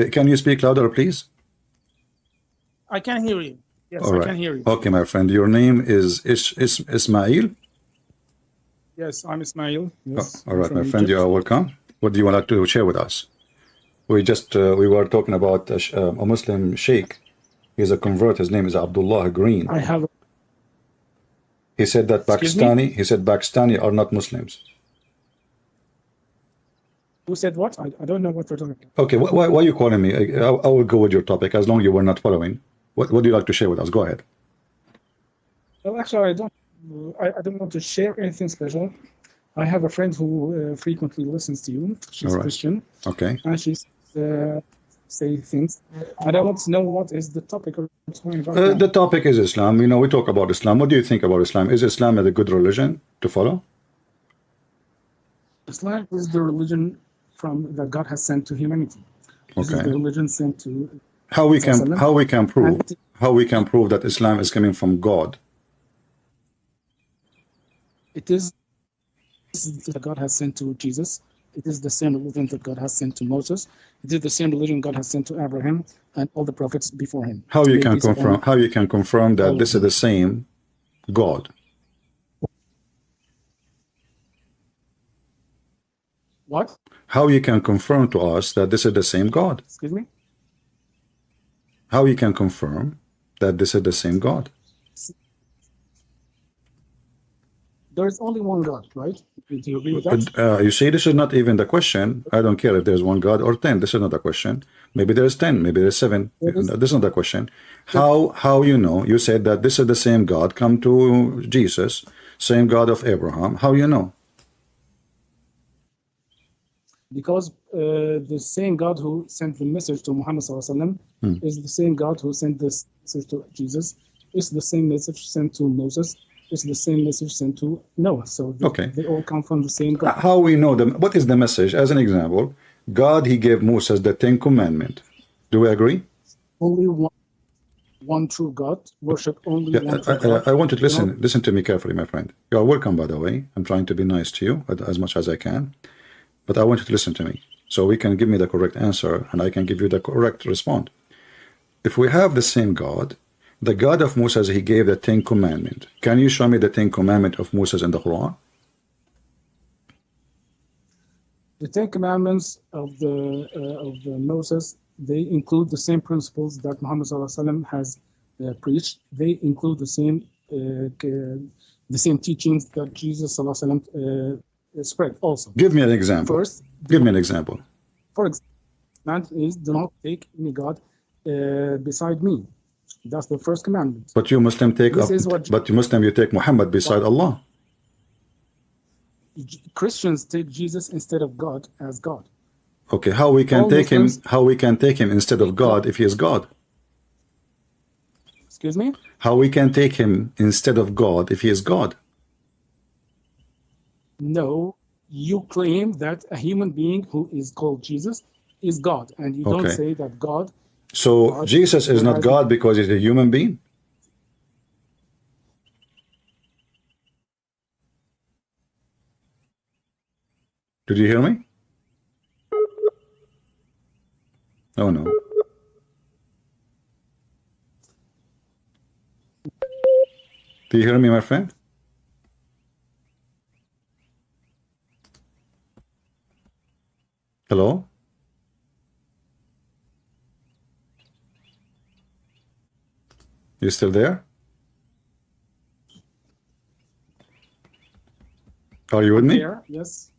Can you speak louder, please? I can hear you. Yes, All I right. can hear you. Okay, my friend. Your name is Ismail? Yes, I'm Ismail. Yes, All I'm right, from my friend. You Egypt. are welcome. What do you want to share with us? We were talking about a Muslim sheikh. He's a convert. His name is Abdullah Green. I have. He said that Excuse me? Pakistani are not Muslims. Who said what? I don't know what we're talking about. Okay, why are you calling me? I will go with your topic as long as you were not following. What do you like to share with us? Go ahead. Well, actually, I don't want to share anything special. I have a friend who frequently listens to you. She's All right. Christian, Okay. and she's say things. And I want to know what is the topic we're talking about. now. The topic is Islam. You know, we talk about Islam. What do you think about Islam? Is Islam a good religion to follow? Islam is the religion that God has sent to humanity. This is Okay. the religion sent to. How we can prove And that Islam is coming from God? it is that God has sent to Jesus. It is the same religion that God has sent to Moses. It is the same religion God has sent to Abraham and all the prophets before him. How To you make can peace upon confirm? How you can confirm all that of this is them. the same God? What? How you can confirm to us that this is the same God? Excuse me? How you can confirm that this is the same God? There is only one God, right? Do you agree with that? You see, this is not even the question. I don't care if there's one God or 10. This is not a question. Maybe there's 10. Maybe there's 7. There is- This is not the question. How you know? You said that this is the same God come to Jesus, same God of Abraham. How you know? Because the same God who sent the message to Muhammad is the same God who sent this message to Jesus. It's the same message sent to Moses. It's the same message sent to Noah. So Okay. they all come from the same God. How we know them? What is the message? As an example, God, he gave Moses the 10 commandments. Do we agree? Only one true God. Worship only Yeah, one true God. I want you to You know, listen to me carefully, my friend. You are welcome, by the way. I'm trying to be nice to you as much as I can, but I want you to listen to me so we can give me the correct answer and I can give you the correct response. If we have the same God, the God of Moses, he gave the 10 commandments. Can you show me the 10 commandments of Moses in the Quran? the Ten Commandments of the Moses, they include the same principles that Muhammad has preached. They include the same teachings that Jesus spread also. Give me an example. First, Give me an example. for example, is do not take any God beside me. That's the first commandment. But you Muslim take This is what- you take Muhammad beside Allah. Christians take Jesus instead of God as God. Okay, how we can All take Muslims- him? How we can take him instead of God if he is God? Excuse me? How we can take him instead of God if he is God? No, you claim that a human being who is called Jesus is God, and you don't Okay. say that God. So God Jesus is not has- God because he's a human being? Did you hear me? Oh no. Do you hear me, my friend? Hello? You still there? Are you with me? There, yes.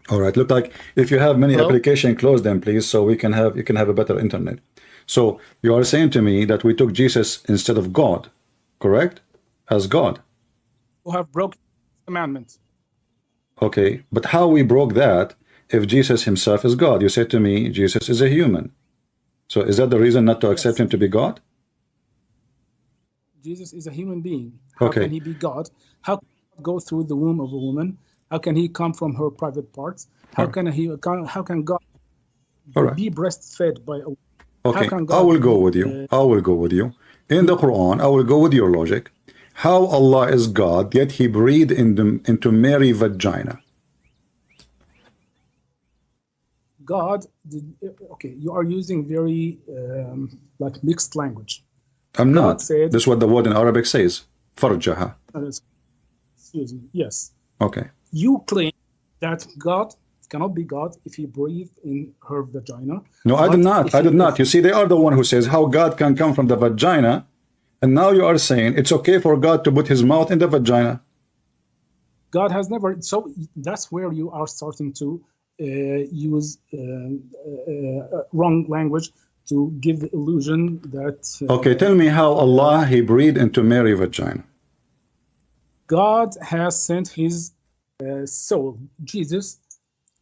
All right. Look like if you have many Hello? application, close them, please, so you can have a better internet. So you are saying to me that we took Jesus instead of God, correct? As God. Who have broken commandments. Okay. But how we broke that if Jesus himself is God? You said to me Jesus is a human. So is that the reason not to accept him to be God? Jesus is a human being. How Okay. can he be God? How can he go through the womb of a woman? How can he come from her private parts? How Alright. can God All right. be breastfed by a woman? Okay, can I God will go be, with you. I will go with you. In the Quran, I will go with your logic. How Allah is God, yet He breathed into Mary's vagina. God did. Okay, you are using very like mixed language. I'm God not. said- This is what the word in Arabic says. Farjaha. Excuse me. Yes, Okay. you claim that God cannot be God if he breathed in her vagina. No, I But did not. if I he- did not. You see, they are the one who says how God can come from the vagina, and now you are saying it's okay for God to put his mouth in the vagina. God has never. So that's where you are starting to use wrong language to give the illusion that. Okay, tell me how Allah, he breathed into Mary's vagina. God has sent his soul. Jesus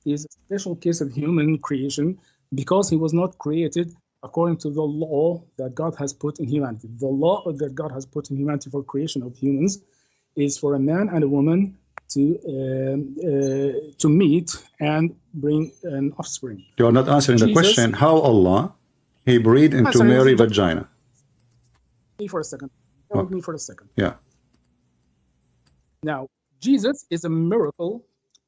is a special case of human creation because he was not created according to the law that God has put in humanity. The law that God has put in humanity for creation of humans is for a man and a woman to meet and bring an offspring. You are not answering the Jesus- question how Allah, he breathed into Answering- Mary's vagina. Me for a second. Bear with me for a second. Yeah. Now, Jesus is a miracle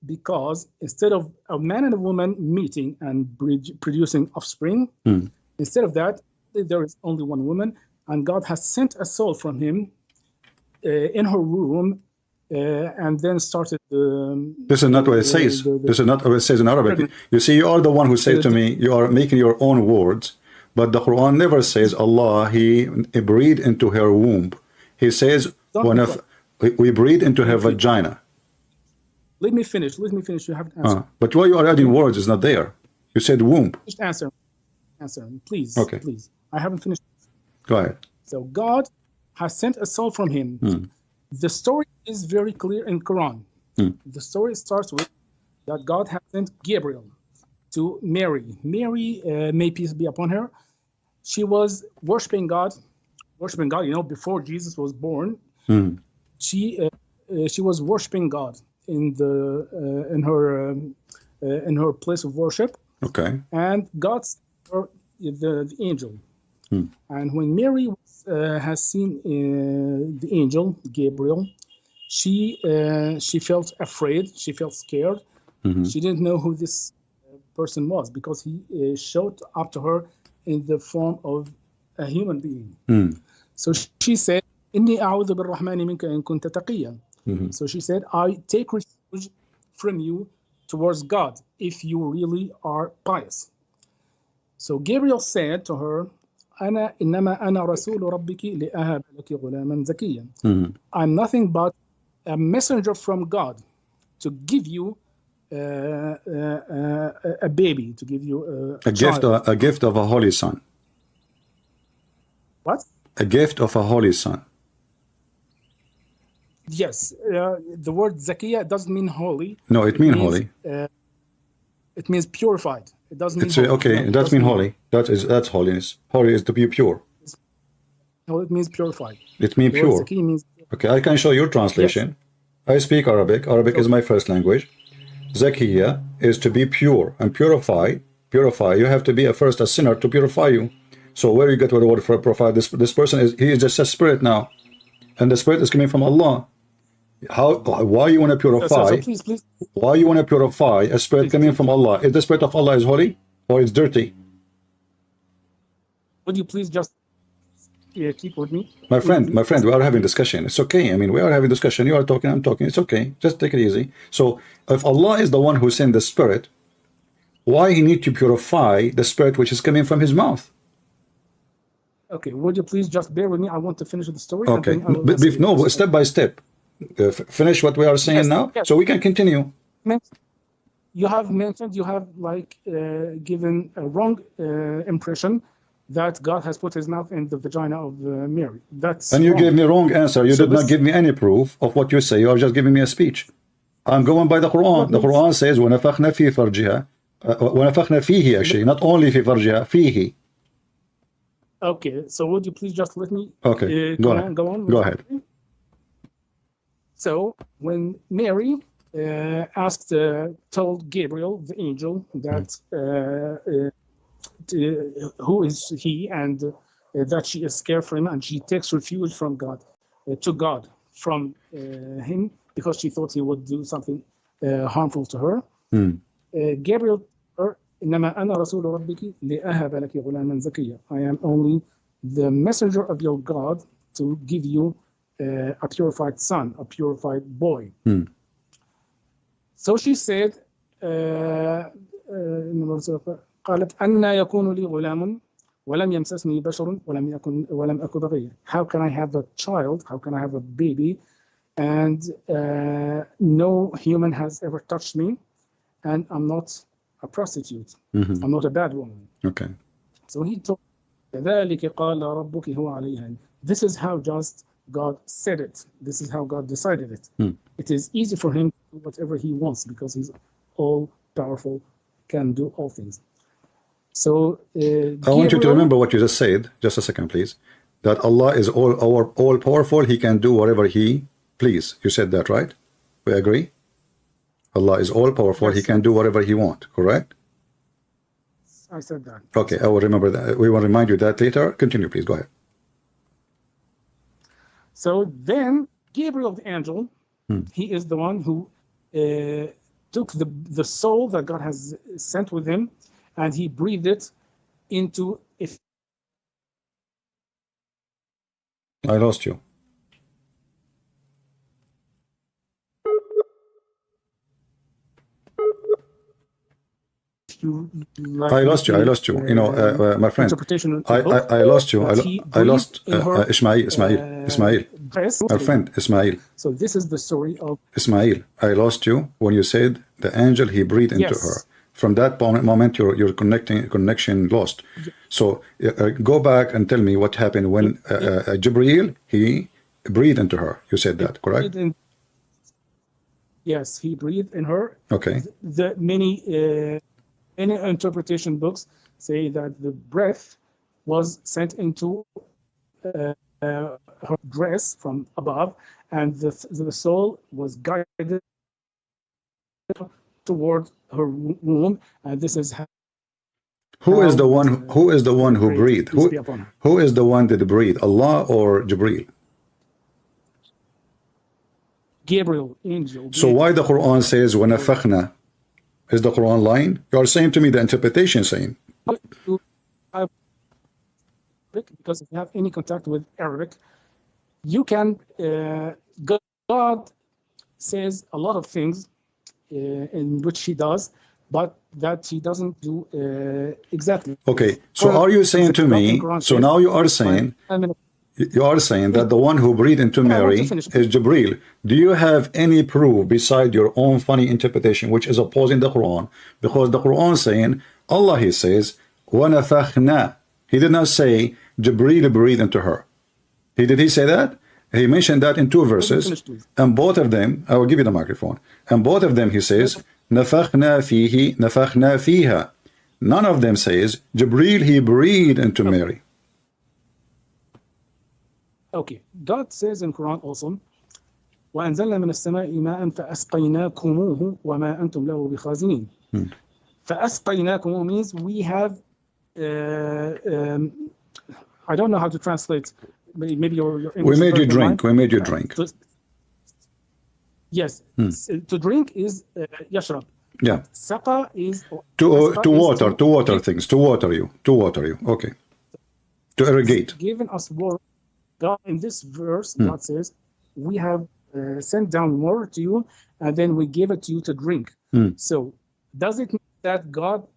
because instead of a man and a woman meeting and producing offspring, instead of that, there is only one woman, and God has sent a soul from him in her womb, and then started. This is not what it says. This is not what it says in Arabic. You see, you are the one who says to me, you are making your own words, but the Quran never says Allah, he breathed into her womb. He says, we breathe into her vagina. Let me finish. Let me finish. You have to answer. But why you are adding words is not there. You said womb. Just answer. Answer, please. Okay. Please. I haven't finished. Go ahead. So God has sent a soul from him. The story is very clear in Quran. The story starts with that God has sent Gabriel to Mary. Mary, may peace be upon her. She was worshiping God. You know, before Jesus was born, she was worshiping God in her place of worship. Okay. And God sent her the angel. And when Mary has seen the angel Gabriel, she felt afraid. She felt scared. She didn't know who this person was because he showed up to her in the form of a human being. So she said, "Inni a'udhu bir-Rahmani minka in kunta taqiyyan." So she said, "I take refuge from you towards God if you really are pious." So Gabriel said to her, "Ana innama ana rasulu rabbiki li'ahaba laki ghulaman zakiyyan." I'm nothing but a messenger from God to give you a baby, to give you a child. A gift of a holy son. What? A gift of a holy son. Yes, the word zakiya doesn't mean holy. No, it means holy. It means purified. It doesn't mean It's holy. okay. No, It does mean holy. That's holiness. Holy is to be pure. No, it means purified. It means The word pure. zakiya means Okay, I can show your translation. I speak Arabic. Arabic is my first language. Zakiya is to be pure and purify. Purify. You have to be first a sinner to purify you. So where you get with the word for purify? This person he is just a spirit now, and the spirit is coming from Allah. Why you want to purify? please. Why you want to purify a spirit coming from Allah? Is the spirit of Allah is holy or it's dirty? Would you please just keep with me? My friend, we are having discussion. It's okay. I mean, we are having discussion. You are talking, I'm talking. It's okay. Just take it easy. So, if Allah is the one who sent the spirit, why he need to purify the spirit which is coming from his mouth? Okay, would you please just bear with me? I want to finish the story. Okay. And then I will answer No, you. step by step. Finish what we are saying now, yes. so we can continue. You have mentioned, you have given a wrong impression that God has put his mouth in the vagina of Mary. That's And you wrong. gave me wrong answer. You So did not this- give me any proof of what you say. You are just giving me a speech. I'm going by the Quran. The Quran says, وَنَفَخْنَا فِي فَرْجِهَا وَنَفَخْنَا فِيهِ actually, not only في فرجها, فِيهِ. Okay, so would you please just let me Okay, go ahead. go on? Go ahead. So when Mary told Gabriel, the angel, that who is he, and that she is scared for him, and she takes refuge from God, to God from him, because she thought he would do something harmful to her. Gabriel, إنما أنا رسول ربك لأهب لك غلاما زكيا. I am only the messenger of your God to give you a purified son, a purified boy. So she said, قالت أن يكون لي غلام ولم يمسسني بشر ولم أكن بغيا. How can I have a child? How can I have a baby? And no human has ever touched me, and I'm not a prostitute. I'm not a bad woman. Okay. So he told كذلك قال ربك هو عليها. This is how just God said it. This is how God decided it. It is easy for him to do whatever he wants because he's all powerful, can do all things. So I want you to remember what you just said. Just a second, please. That Allah is all powerful. He can do whatever He please. You said that, right? We agree. Allah is all powerful. Yes. He can do whatever He wants. Correct? I said that. Okay, I will remember that. We will remind you that later. Continue, please. Go ahead. So then Gabriel, the angel, he is the one who took the soul that God has sent with him, and he breathed it into it. I lost you. I lost you. You know, my friend. I lost you. I lost Ismail. My friend, Ismail. So this is the story of Ismail. I lost you when you said the angel he breathed into her. From that moment, your connection lost. So go back and tell me what happened when Jibreel he breathed into her. You said that, correct? Yes, he breathed in her. Okay. The many interpretation books say that the breath was sent into her dress from above, and the soul was guided toward her womb, and this is how. Who is the one who breathed? Who is the one that breathed? Allah or Jibreel? Gabriel, angel. So why the Quran says وَنَفَخْنَا? Is the Quran lying? You are saying to me the interpretation saying. Because if you have any contact with Arabic, you can. God says a lot of things in which He does, but that He doesn't do exactly. Okay, so are you saying to me? So now you are saying. You are saying that the one who breathed into Mary is Jibreel. Do you have any proof beside your own funny interpretation, which is opposing the Quran? Because the Quran saying, Allah, He says, وَنَفَخْنَا. He did not say Jibreel breathed into her. Did He say that? He mentioned that in two verses, and both of them, I will give you the microphone, and both of them He says, نَفَخْنَا فِيهِ نَفَخْنَا فِيهَا. None of them says Jibreel, He breathed into Mary. Okay, God says in Quran also, وَأَنزَلْنَا مِنَ السَّمَاءِ مَاءً فَأَسْقَيْنَاكُمُوهُ وَمَا أَنْتُمْ لَهُ بِخَازِنِينَ. فَأَسْقَيْنَاكُمُوهُ means we have, I don't know how to translate, maybe your English. We made you drink. We made you drink. Yes, to drink is yashrab. Yeah. Saqa is to water things, to water you. Okay. To irrigate. Given us water. God, in this verse, God says, we have sent down water to you, and then we give it to you to drink. So, does it mean that God,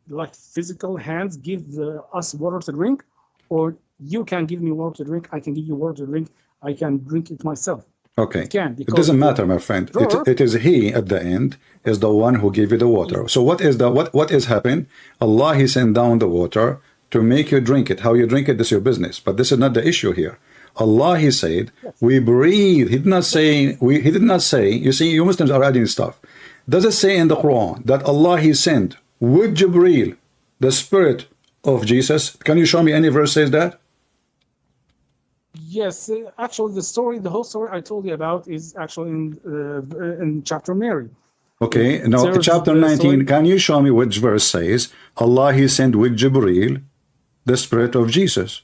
like physical hands, give us water to drink? Or you can give me water to drink, I can give you water to drink, I can drink it myself? Okay. It doesn't matter, my friend. It is He at the end is the one who gave you the water. So what is happening? Allah, He sent down the water to make you drink it. How you drink it, this is your business. But this is not the issue here. Allah, He said, we breathe. He did not say, you see, you Muslims are adding stuff. Does it say in the Quran that Allah, He sent with Jibreel, the spirit of Jesus? Can you show me any verse says that? Yes, actually the whole story I told you about is actually in chapter Mary. Okay, now chapter 19, can you show me which verse says, Allah, He sent with Jibreel, the spirit of Jesus?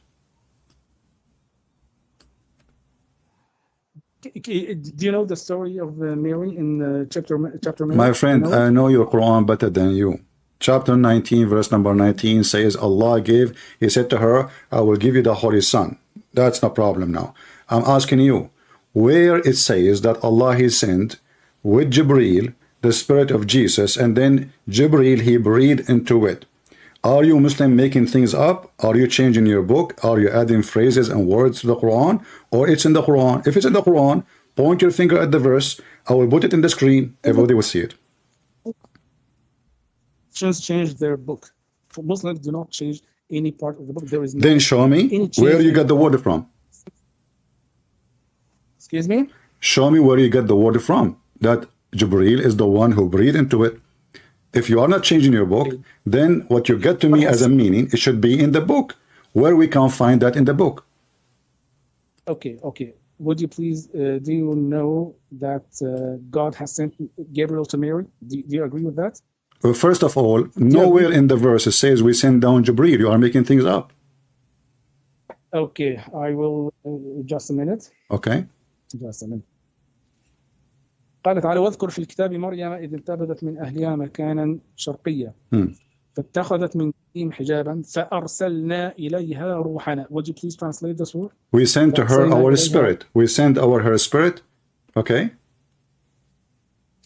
Do you know the story of Mary in chapter Mary? My friend, I know your Quran better than you. Chapter 19, verse number 19 says, Allah gave, He said to her, I will give you the Holy Son. That's no problem now. I'm asking you, where it says that Allah He sent with Jibreel, the spirit of Jesus, and then Jibreel, He breathed into it. Are you Muslim making things up? Are you changing your book? Are you adding phrases and words to the Quran? Or it's in the Quran? If it's in the Quran, point your finger at the verse. I will put it in the screen. Everybody will see it. Christians change their book. For Muslims do not change any part of the book. There is no Then show me where you got the word from. Excuse me? Show me where you get the word from. That Jibreel is the one who breathed into it. If you are not changing your book, then what you get to me as a meaning, it should be in the book. Where we can find that in the book. Okay. Would you please, do you know that God has sent Gabriel to Mary? Do you agree with that? Well, first of all, nowhere in the verse it says we send down Jibreel. You are making things up. Okay, I will, just a minute. Okay. Just a minute. قال تعالى واذكر في الكتاب مريم إذ انتبذت من أهلها مكانا شرقيا فاتخذت من دونهم حجابا فأرسلنا إليها روحنا. Would you please translate this word? We sent to her our spirit. We sent her spirit. Okay.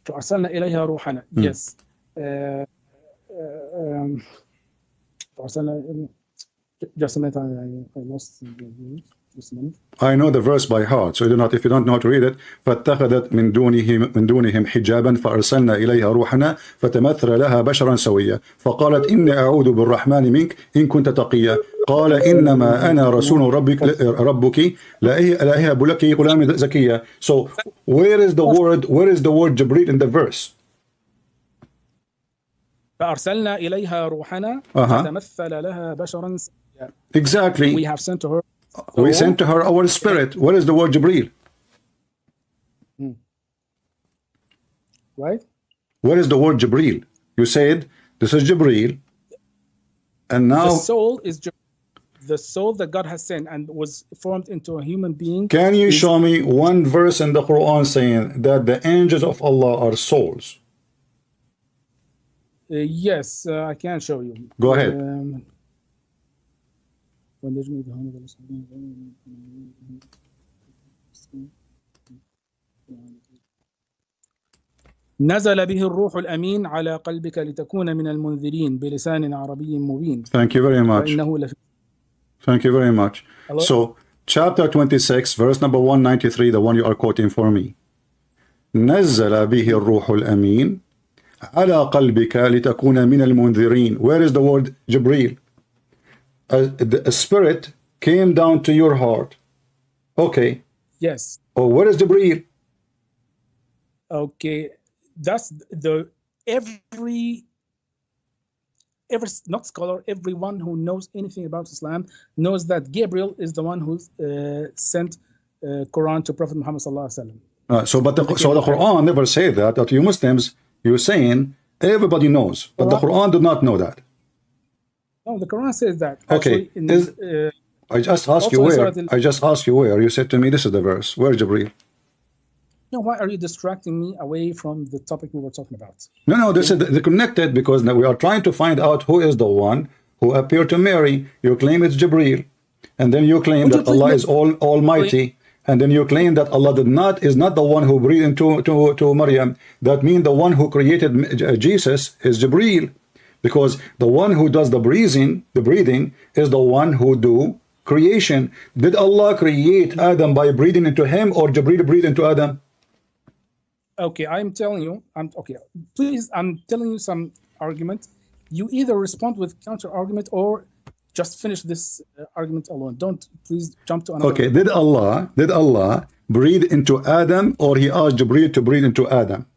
فأرسلنا إليها روحنا. Yes. فأرسلنا. Just a minute. I lost. Just a minute. I know the verse by heart, so if you don't know how to read it, فاتخذت من دونهم حجابا فأرسلنا إليها روحنا فتمثل لها بشرا سويا فقالت إني أعوذ بالرحمن منك إن كنت تقيا قال إنما أنا رسول ربك لا أهب لك غلام زكيا. So where is the word Jibreel in the verse? فأرسلنا إليها روحنا فتمثل لها بشرا سويا. Exactly. We have sent to her. We sent to her our spirit. What is the word Jibreel? Right? What is the word Jibreel? You said this is Jibreel, and now the soul is the soul that God has sent and was formed into a human being. Can you show me one verse in the Quran saying that the angels of Allah are souls? Yes, I can show you. Go ahead. نزل به الروح الأمين على قلبك لتكون من المنذرين بلسان عربي مبين. Thank you very much. Thank you very much. Hello? So, chapter 26, verse number 193, the one you are quoting for me. نزل به الروح الأمين على قلبك لتكون من المنذرين. Where is the word Jibreel? A spirit came down to your heart. Okay. Yes. Oh, where is Jibreel? Okay, that's every not scholar, everyone who knows anything about Islam knows that Gabriel is the one who sent Quran to Prophet Muhammad sallallahu alaihi wasallam. So the Quran never said that. That you Muslims, you're saying everybody knows, but the Quran did not know that. No, the Quran says that. Okay. Actually, I just asked you where. I just asked you where. You said to me, this is the verse. Where Jibreel? No, why are you distracting me away from the topic we were talking about? No, this is they're connected because now we are trying to find out who is the one who appeared to Mary. You claim it's Jibreel, and then you claim that Allah is Almighty, and then you claim that Allah is not the one who breathed into Maryam. That means the one who created Jesus is Jibreel. Because the one who does the breathing is the one who do creation. Did Allah create Adam by breathing into him, or Jibreel breathed into Adam? Okay, I'm telling you. Please, I'm telling you some argument. You either respond with counter argument or just finish this argument alone. Don't please jump to another. Okay, did Allah breathe into Adam, or he asked Jibreel to breathe into Adam?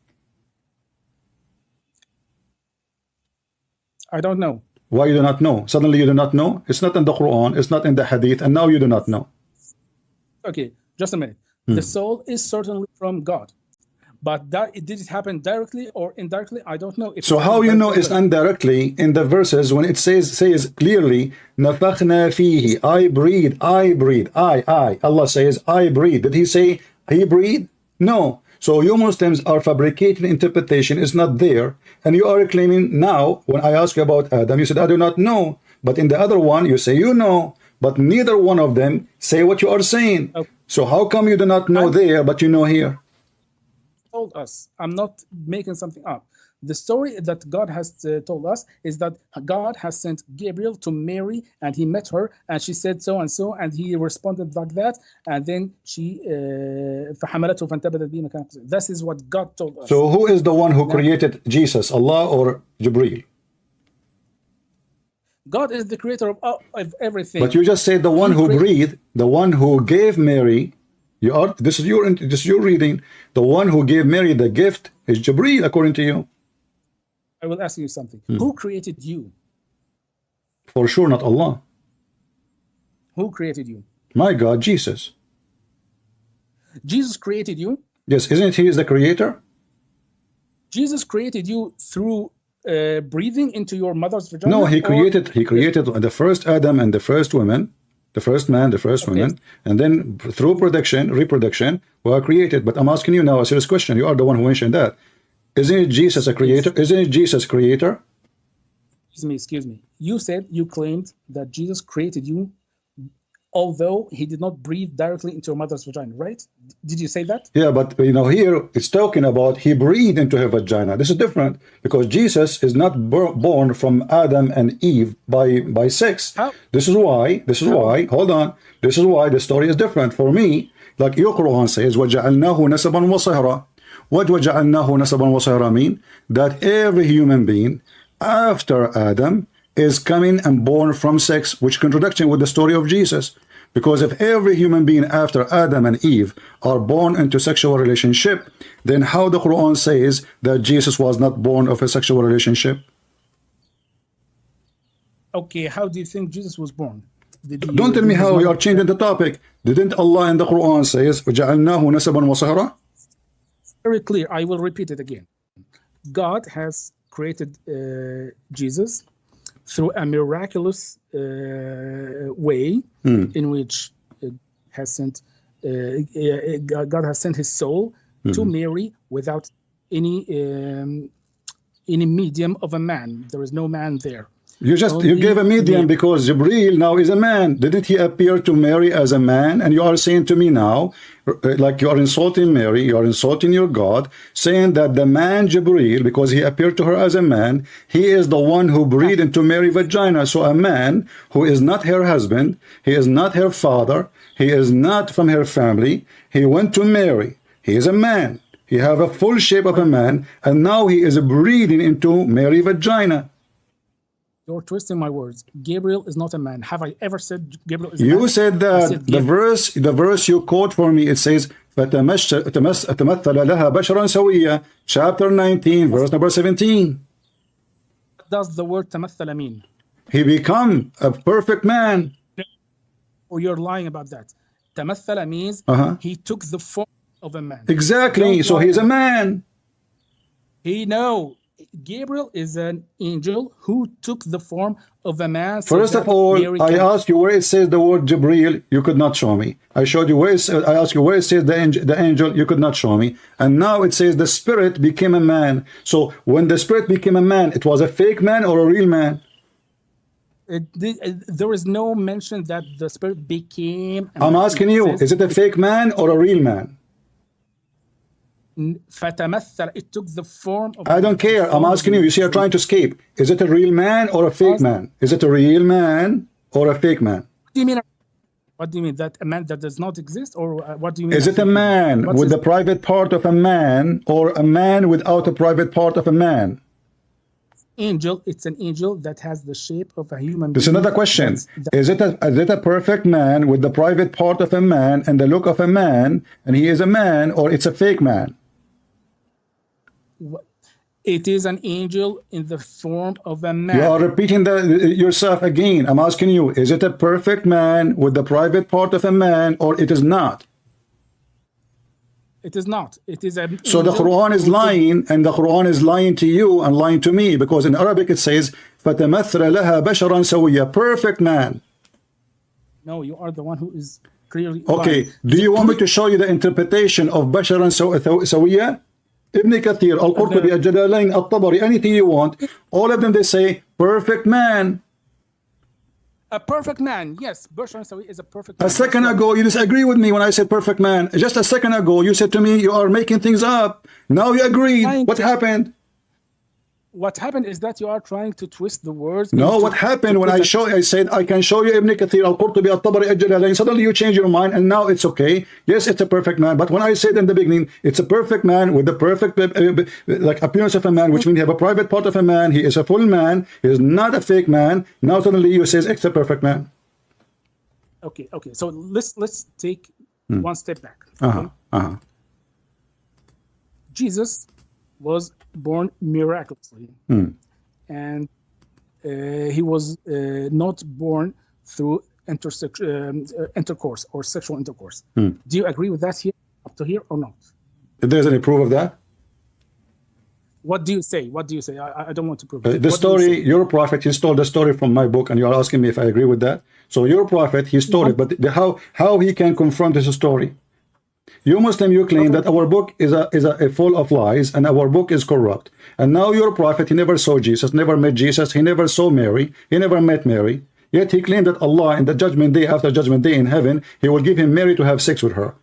I don't know. Why you do not know? Suddenly you do not know? It's not in the Quran, it's not in the Hadith, and now you do not know. Okay, just a minute. The soul is certainly from God. But did it happen directly or indirectly? I don't know. So how you know it's indirectly in the verses when it says clearly, نَفَخْنَا فِيهِ, I breathe. Allah says, I breathe. Did he say he breathed? No. So you Muslims are fabricating interpretation, is not there, and you are claiming now, when I ask you about Adam, you said, I do not know. But in the other one, you say you know. But neither one of them say what you are saying. Okay. So how come you do not know there, but you know here? Told us. I'm not making something up. The story that God has told us is that God has sent Gabriel to Mary, and he met her, and she said so and so, and he responded like that, and then she فحملته فانتبذت به مكانا قصيا. This is what God told us. So who is the one who created Jesus, Allah or Jibreel? God is the creator of everything. But you just said the one who breathed, the one who gave Mary. This is your reading. The one who gave Mary the gift is Jibreel, according to you. I will ask you something. Who created you? For sure, not Allah. Who created you? My God, Jesus. Jesus created you? Yes, isn't he is the creator? Jesus created you through breathing into your mother's vagina? No, he created the first Adam and the first woman, the first man, the first woman, and then through reproduction, we are created. But I'm asking you now a serious question. You are the one who mentioned that. Isn't it Jesus a creator? Isn't it Jesus creator? Excuse me. You claimed that Jesus created you, although he did not breathe directly into your mother's vagina, right? Did you say that? Yeah, but here it's talking about he breathed into her vagina. This is different because Jesus is not born from Adam and Eve by sex. How? This is why, hold on. This is why the story is different. For me, like your Quran says, وَجَعَلْنَاهُ نَسَبًا وَصَهْرًا. What وَجَعَلْنَاهُ نَسَبًا وَصَهْرًا mean? That every human being after Adam is coming and born from sex, which contradiction with the story of Jesus. Because if every human being after Adam and Eve are born into sexual relationship, then how the Quran says that Jesus was not born of a sexual relationship? Okay, how do you think Jesus was born? Don't tell me how you are changing the topic. Didn't Allah in the Quran says وَجَعَلْنَاهُ نَسَبًا وَصَهْرًا? Very clear. I will repeat it again. God has created Jesus through a miraculous way in which has sent God has sent his soul to Mary without any medium of a man. There is no man there. You gave a medium because Jibreel now is a man. Didn't he appear to Mary as a man? And you are saying to me now, like you are insulting Mary, you are insulting your God, saying that the man Jibreel, because he appeared to her as a man, he is the one who breathed into Mary's vagina. So a man who is not her husband, he is not her father, he is not from her family, he went to Mary. He is a man. He have a full shape of a man, and now he is breathing into Mary's vagina. You're twisting my words. Gabriel is not a man. Have I ever said Gabriel is a man? You said that the verse you quote for me, it says فتمثل لها بشرا سويا, chapter 19, verse number 17. What does the word تمثل mean? He become a perfect man. Or you're lying about that. تمثل means he took the form of a man. Exactly. So he's a man. Gabriel is an angel who took the form of a man. First of all, I asked you where it says the word Jibreel, you could not show me. I showed you I asked you where it says the angel, you could not show me. And now it says the spirit became a man. So when the spirit became a man, it was a fake man or a real man? There is no mention that the spirit became a I'm man. asking you, is it a fake man or a real man? It took the form of... I don't care. I'm asking you. You see, you're trying to escape. Is it a real man or a fake man? Is it a real man or a fake man? What do you mean? What do you mean? That a man that does not exist? Or what do you mean? Is it a man with the private part of a man or a man without a private part of a man? Angel. It's an angel that has the shape of a human being. This is another question. Is it a perfect man with the private part of a man and the look of a man, and he is a man, or it's a fake man? It is an angel in the form of a man. You are repeating yourself again. I'm asking you, is it a perfect man with the private part of a man, or it is not? It is not. It is a... So the Quran is lying, and the Quran is lying to you and lying to me, because in Arabic it says فَتَمَثْرَ لَهَا بَشَرًا سَوِيًّا, perfect man. No, you are the one who is clearly. Okay, line. do you want me to show you the interpretation of بشرا سويا? Ibn Kathir, Al-Qurtubi, Al-Jalalain, Al-Tabari, anything you want, all of them they say perfect man. A perfect man, yes. Bashar Sawi is a perfect man. A second ago you disagree with me when I said perfect man. Just a second ago you said to me you are making things up. Now you agreed. What happened? What happened is that you are trying to twist the words. No, what happened when I said I can show you Ibn Kathir, Al-Qurtubi, Al-Tabari, Al-Jalalain, suddenly you change your mind and now it's okay. Yes, it's a perfect man. But when I said in the beginning, it's a perfect man with the perfect like appearance of a man, which means he have a private part of a man. He is a full man. He is not a fake man. Now suddenly you says it's a perfect man. Okay. So let's take one step back. Jesus was born miraculously, and he was not born through intercourse or sexual intercourse. Do you agree with that here, up to here, or not? If there's any proof of that? What do you say? I don't want to prove the story. Your prophet, he stole the story from my book, and you are asking me if I agree with that. So your prophet, he stole it, but how he can confront this story? You Muslim, you claim that our book is a full of lies and our book is corrupt. And now your prophet, he never saw Jesus, never met Jesus, he never saw Mary, he never met Mary. Yet he claimed that Allah in the judgment day, after judgment day in heaven, he will give him Mary to have sex with her.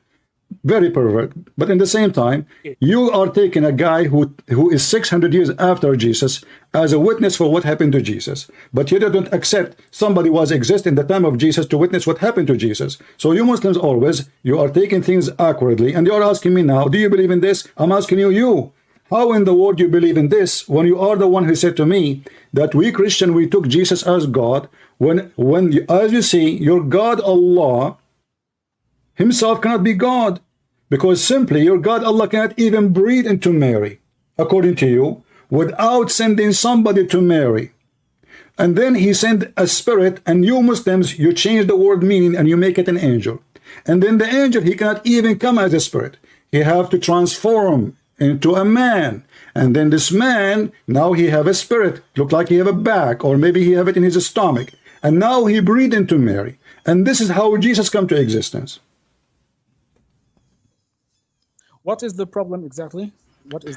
Very pervert. But in the same time, you are taking a guy who is 600 years after Jesus as a witness for what happened to Jesus. But you don't accept somebody was exist in the time of Jesus to witness what happened to Jesus. So you Muslims always, you are taking things accurately, and you are asking me now, do you believe in this? I'm asking you, how in the world you believe in this when you are the one who said to me that we Christian, we took Jesus as God, when as you see, your God Allah himself cannot be God, because simply your God Allah cannot even breathe into Mary, according to you, without sending somebody to Mary. And then he sent a spirit, and you Muslims, you change the word meaning and you make it an angel. And then the angel, he cannot even come as a spirit. He have to transform into a man. And then this man, now he have a spirit, look like he have a back, or maybe he have it in his stomach. And now he breathed into Mary. And this is how Jesus come to existence. What is the problem exactly?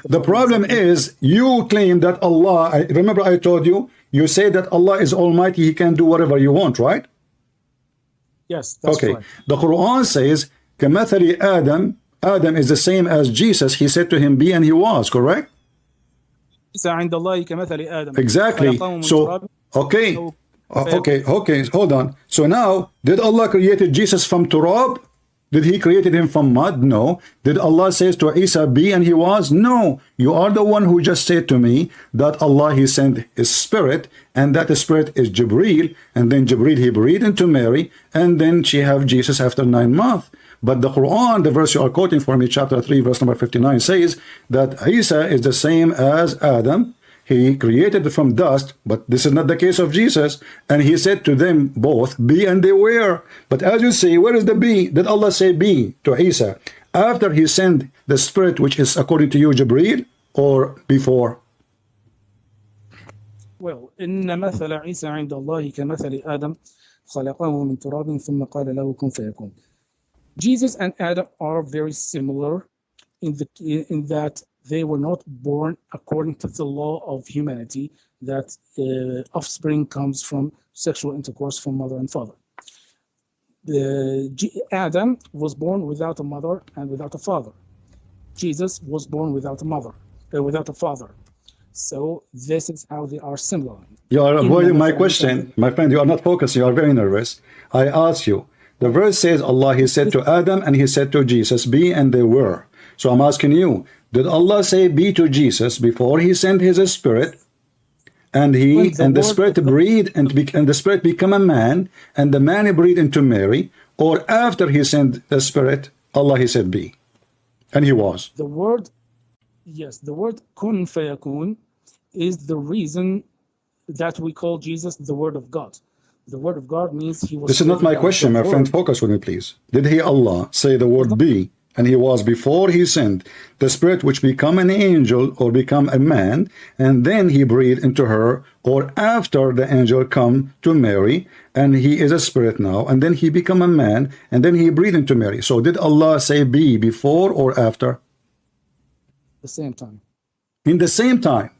The problem is you claim that Allah, remember I told you, you say that Allah is almighty, he can do whatever you want, right? Yes, that's okay. Right. The Quran says, كَمَثَلِ Adam, Adam is the same as Jesus. He said to him, be, and he was, correct? Exactly. So, okay, hold on. So now, did Allah created Jesus from turab? Did he created him from mud? No. Did Allah says to Isa, be, and he was? No. You are the one who just said to me that Allah, he sent his spirit, and that spirit is Jibreel, and then Jibreel, he breathed into Mary, and then she have Jesus after 9 months. But the Quran, the verse you are quoting for me, chapter 3, verse number 59, says that Isa is the same as Adam. He created from dust, but this is not the case of Jesus. And he said to them both, be, and they were. But as you see, where is the be? Did Allah say be to Isa after he sent the spirit, which is according to you, Jibreel, or before? Well, إن مثل عيسى عند الله كمثل آدم خلقه من تراب ثم قال له كن فيكون. Jesus and Adam are very similar in that they were not born according to the law of humanity, that offspring comes from sexual intercourse from mother and father. Adam was born without a mother and without a father. Jesus was born without a mother, without a father. So this is how they are similar. You are avoiding my question, my friend. You are not focusing. You are very nervous. I ask you. The verse says Allah, he said to Adam and he said to Jesus, be, and they were. So I'm asking you, did Allah say be to Jesus before he sent his spirit, and the spirit breathed and the spirit become a man, and the man breathed into Mary, or after he sent the spirit, Allah, he said be, and he was? The word, yes, the word kun fayakun is the reason that we call Jesus the Word of God. The Word of God means he was... This is not my question, my friend. Focus with me, please. Did he, Allah, say the word be and he was before he sinned, the spirit which become an angel or become a man, and then he breathed into her, or after the angel come to Mary, and he is a spirit now, and then he become a man, and then he breathed into Mary. So did Allah say be before or after? The same time. In the same time.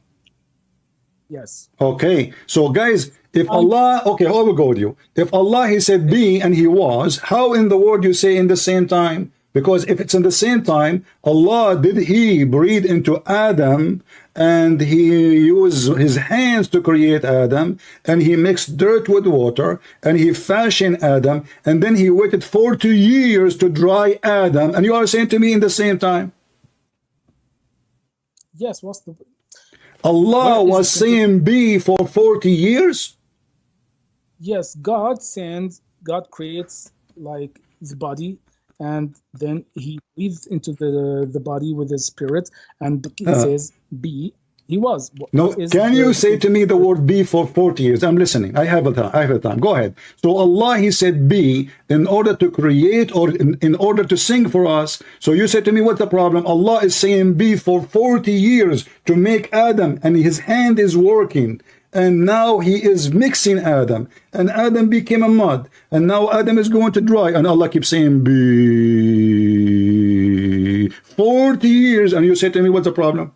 Yes. Okay, so guys, if Allah, okay, I will go with you. If Allah, he said be and he was, how in the world you say in the same time? Because if it's in the same time, Allah, did he breathe into Adam, and he used his hands to create Adam, and he mixed dirt with water, and he fashioned Adam, and then he waited 40 years to dry Adam, and you are saying to me in the same time? Yes, what's the... Allah What is was the- saying be for 40 years? Yes, God sends, God creates like the body, and then he breathes into the body with his spirit, and it says be. He was. No, What is can you the- say to me the word be for 40 years? I'm listening. I have a time. I have a time. Go ahead. So Allah, he said be in order to create, or in order to sing for us. So you said to me, what's the problem? Allah is saying be for 40 years to make Adam, and his hand is working. And now he is mixing Adam, and Adam became a mud, and now Adam is going to dry, and Allah keeps saying be 40 years, and you say to me, what's the problem?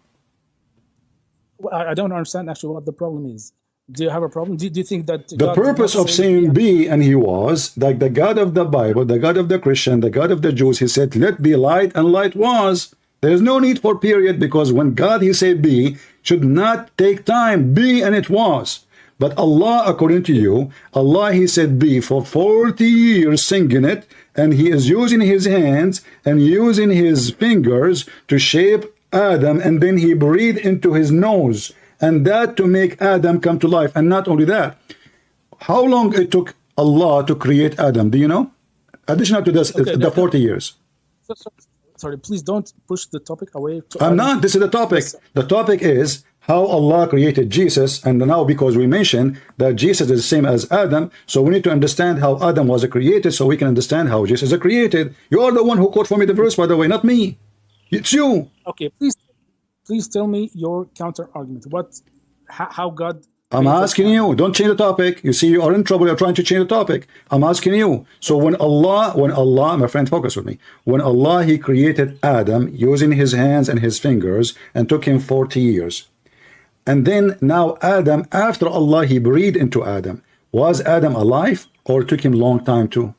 I don't understand actually what the problem is. Do you have a problem? Do you think that The God did purpose not of say saying be and he was, like the God of the Bible, the God of the Christian, the God of the Jews, he said, let be light, and light was. There's no need for period, because when God, he said be, should not take time. Be, and it was. But Allah, according to you, Allah, he said be for 40 years singing it, and he is using his hands and using his fingers to shape Adam, and then he breathed into his nose, and that to make Adam come to life. And not only that, how long it took Allah to create Adam, do you know? Additional to this, Okay, the 40 years. Sorry, please don't push the topic away. I'm not. This is the topic. Yes. The topic is how Allah created Jesus, and now because we mentioned that Jesus is the same as Adam, so we need to understand how Adam was created, so we can understand how Jesus is created. You are the one who quote for me the verse, by the way, not me. It's you. Okay, please tell me your counter argument. How God? I'm created asking Adam. you, don't change the topic. You see, you are in trouble, you're trying to change the topic. I'm asking you. So when Allah, my friend, focus with me. When Allah, he created Adam using his hands and his fingers, and took him 40 years. And then now Adam, after Allah, he breathed into Adam. Was Adam alive, or took him long time too?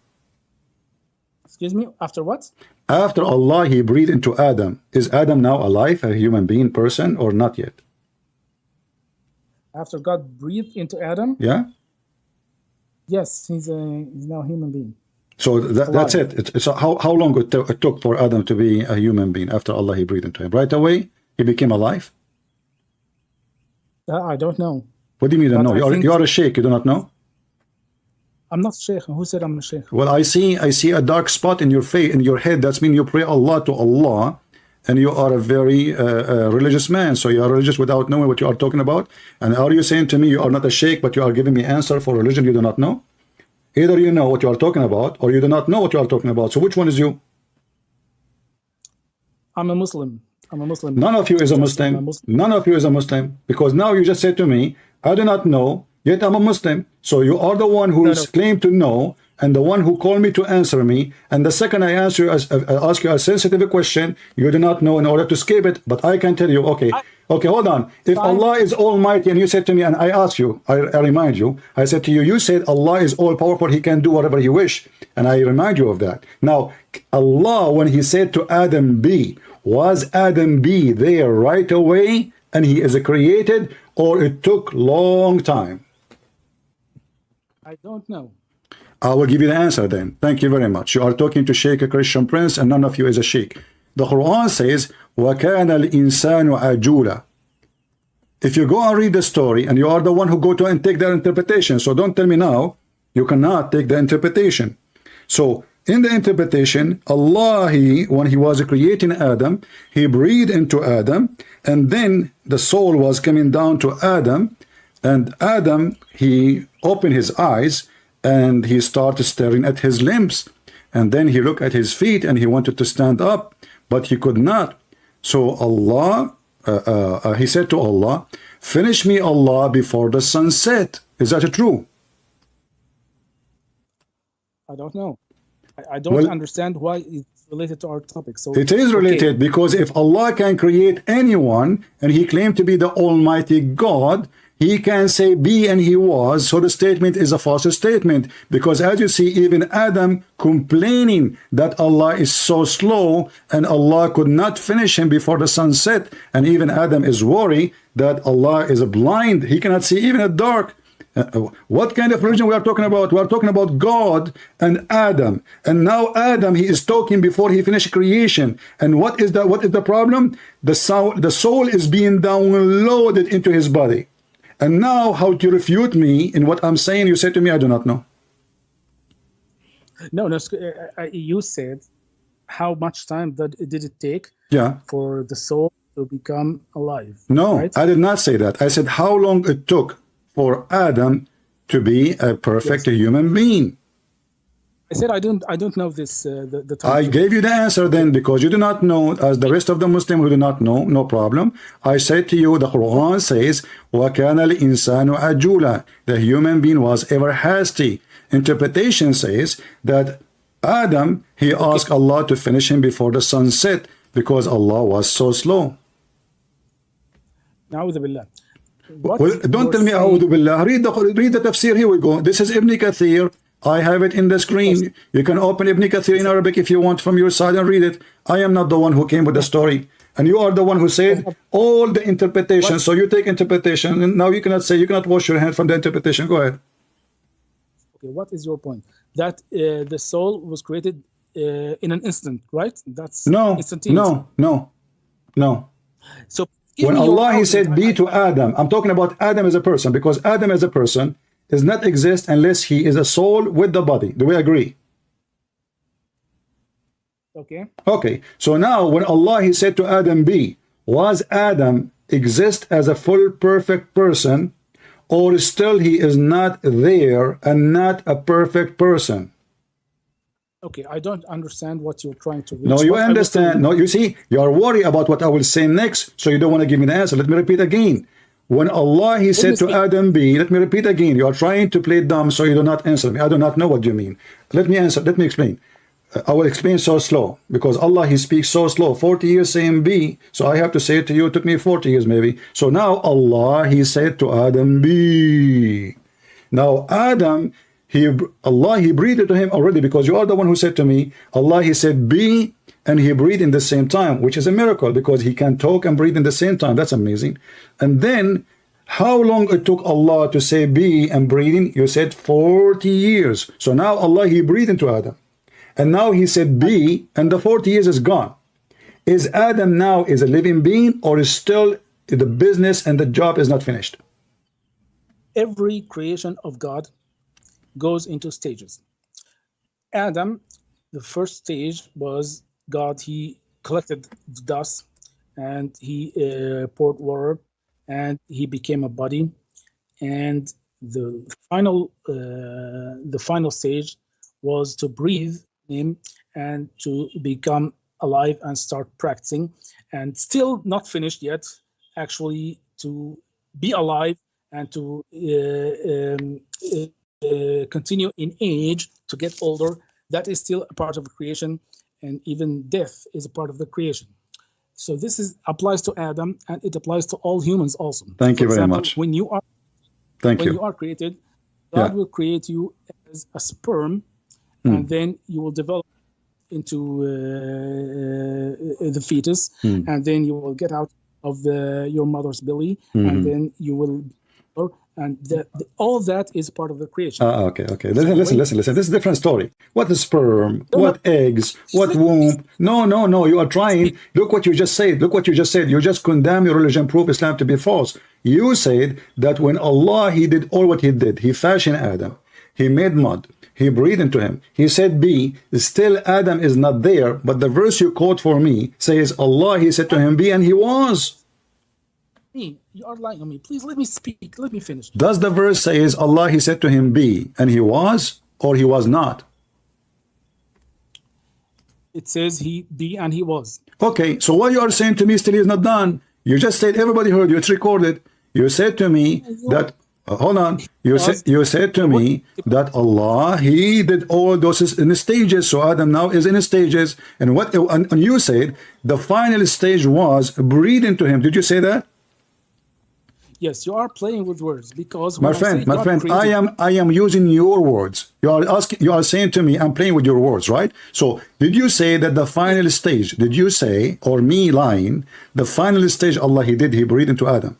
Excuse me. After what? After Allah, he breathed into Adam. Is Adam now alive, a human being, person, or not yet? After God breathed into Adam? Yeah? Yes, he's now a human being. So that's it. It's how long it took for Adam to be a human being after Allah, he breathed into him? Right away, he became alive? I don't know. What do you mean you don't know? You are a sheikh, you do not know? I'm not Sheikh. Who said I'm a Sheikh? Well, I see a dark spot in your face, in your head. That's mean you pray Allah to Allah, and you are a very religious man. So you are religious without knowing what you are talking about. And are you saying to me you are not a sheikh, but you are giving me answer for religion you do not know? Either you know what you are talking about, or you do not know what you are talking about. So which one is you? I'm a Muslim. I'm a Muslim. None of you is a I'm Muslim. None of you is a Muslim, because now you just said to me, I do not know, yet I'm a Muslim. So you are the one who claimed to know, and the one who called me to answer me. And the second I ask you a sensitive question, you do not know in order to escape it. But I can tell you, okay, hold on. If Allah is almighty, and you said to me, and I asked you, I remind you, I said to you, you said Allah is all powerful, he can do whatever he wish. And I remind you of that. Now, Allah, when he said to Adam be, was Adam be there right away, and he is created, or it took long time? I don't know. I will give you the answer then. Thank you very much. You are talking to Sheikh, a Christian prince, and none of you is a Sheikh. The Quran says, وَكَانَ الْإِنسَانُ عَجُولًا. If you go and read the story, and you are the one who go to and take their interpretation, so don't tell me now, you cannot take the interpretation. So, in the interpretation, Allah, when he was creating Adam, he breathed into Adam, and then the soul was coming down to Adam, and Adam, he opened his eyes, and he started staring at his limbs. and then he looked at his feet and he wanted to stand up, but he could not. So Allah, he said to Allah, finish me, Allah, before the sun set. Is that true? I don't know. I don't understand why it's related to our topic. So it is related, because if Allah can create anyone and he claimed to be the Almighty God, he can say be and he was. So the statement is a false statement, because as you see, even Adam complaining that Allah is so slow and Allah could not finish him before the sun set, and even Adam is worried that Allah is blind, he cannot see even at dark. What kind of religion we are talking about? We are talking about God and Adam, and now Adam, he is talking before he finished creation. And what is the problem? The soul is being downloaded into his body. And now, how to refute me in what I'm saying? You said to me, I do not know. No, you said how much time did it take for the soul to become alive? No, right? I did not say that. I said how long it took for Adam to be a perfect human being. I said I don't know this. The time. I gave you the answer then, because you do not know, as the rest of the Muslim who do not know, no problem. I said to you, the Quran says, وَكَانَ الْإِنسَانُ عَجُولًا. The human being was ever hasty. Interpretation says that Adam, he asked Allah to finish him before the sun set, because Allah was so slow. Na'udhu billah. Well, don't tell me A'udhu Billah. Read the tafsir. Here we go. This is Ibn Kathir. I have it in the screen. You can open Ibn Kathir in Arabic if you want from your side and read it. I am not the one who came with the story, and you are the one who said all the interpretation. So you take interpretation, and now you cannot wash your hand from the interpretation. Go ahead. Okay, what is your point? That the soul was created in an instant, right? That's instantaneous. No. So when Allah, he said be to Adam, I'm talking about Adam as a person, because Adam as a person does not exist unless he is a soul with the body. Do we agree? Okay. So now when Allah, he said to Adam be, was Adam exist as a full perfect person, or still he is not there and not a perfect person? Okay, I don't understand what you're trying to reach. No, you understand. No, you see, you are worried about what I will say next, so you don't want to give me the answer. Let me repeat again. When Allah, he said to Adam be, let me repeat again. You are trying to play dumb, so you do not answer me. I do not know what you mean. Let me answer. Let me explain. I will explain so slow, because Allah, he speaks so slow. 40 years saying be, so I have to say it to you. It took me 40 years maybe. So now Allah, he said to Adam be. Now Adam, Allah, he breathed to him already, because you are the one who said to me, Allah, he said be, and he breathed in the same time, which is a miracle, because he can talk and breathe in the same time. That's amazing. And then how long it took Allah to say be and breathing? You said 40 years. So now Allah, he breathed into Adam, and now he said be, and the 40 years is gone. Is Adam now is a living being, or is still the business and the job is not finished? Every creation of God goes into stages. Adam, the first stage was God, he collected dust and he poured water and he became a body. And the final stage was to breathe him and to become alive and start practicing, and still not finished yet, actually, to be alive and to continue in age, to get older. That is still a part of the creation, and even death is a part of the creation. So this applies to Adam, and it applies to all humans also. Thank you very much. When you are created, God will create you as a sperm, and then you will develop into the fetus, and then you will get out of your mother's belly, and then you will, and all that is part of the creation. Okay. Listen. This is a different story. What is sperm? What eggs? What womb? No. You are trying. Look what you just said. You just condemn your religion, prove Islam to be false. You said that when Allah, he did all what he did, he fashioned Adam, he made mud, he breathed into him, he said be, still Adam is not there, but the verse you quote for me says Allah, he said to him be, and he was. You are lying on me. Please let me speak. Let me finish. Does the verse says Allah, he said to him be, and he was, or he was not? It says he be and he was. Okay, so what you are saying to me still is not done. You just said, everybody heard you, it's recorded. You said to me that, hold on, you said to me that Allah, he did all those in stages, so Adam now is in stages. And what and you said the final stage was breathed into him. Did you say that? Yes, you are playing with words, because My friend, I am using your words. You are saying to me, I'm playing with your words, right? So did you say that the final stage, did you say, or me lying, the final stage Allah, he breathed into Adam?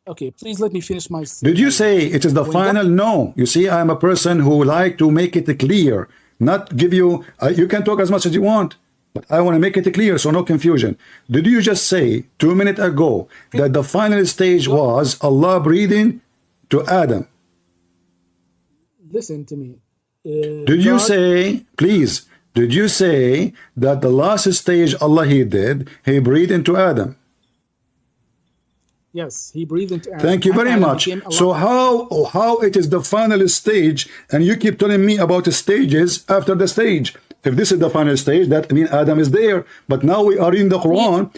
Okay, please let me finish my... Did you say it is the final? No. You see, I am a person who like to make it clear, not give you, you can talk as much as you want, but I want to make it clear, so no confusion. Did you just say 2 minutes ago that the final stage was Allah breathing to Adam? Listen to me. Did you say, please, did you say that the last stage Allah he breathed into Adam? Yes, he breathed into Adam. Thank you very much. So how it is the final stage, and you keep telling me about the stages after the stage? If this is the final stage, that means Adam is there. But now we are in the Quran.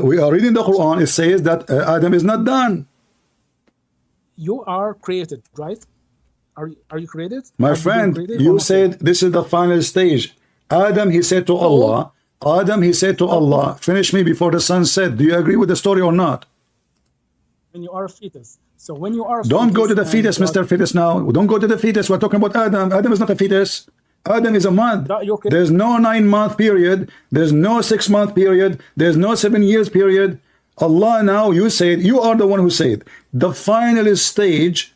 We are reading the Quran. It says that Adam is not done. You are created, right? Are you created? My friend, you said this is the final stage. Adam, he said to Allah. Adam, he said to Allah, finish me before the sun set. Do you agree with the story or not? When you are a fetus. So when you are a Don't go to the fetus, Mr. Fetus now. Don't go to the fetus. We're talking about Adam. Adam is not a fetus. Adam is a month. There's no 9-month period. There's no 6-month period. There's no 7 years period. Allah, now you said, you are the one who said the final stage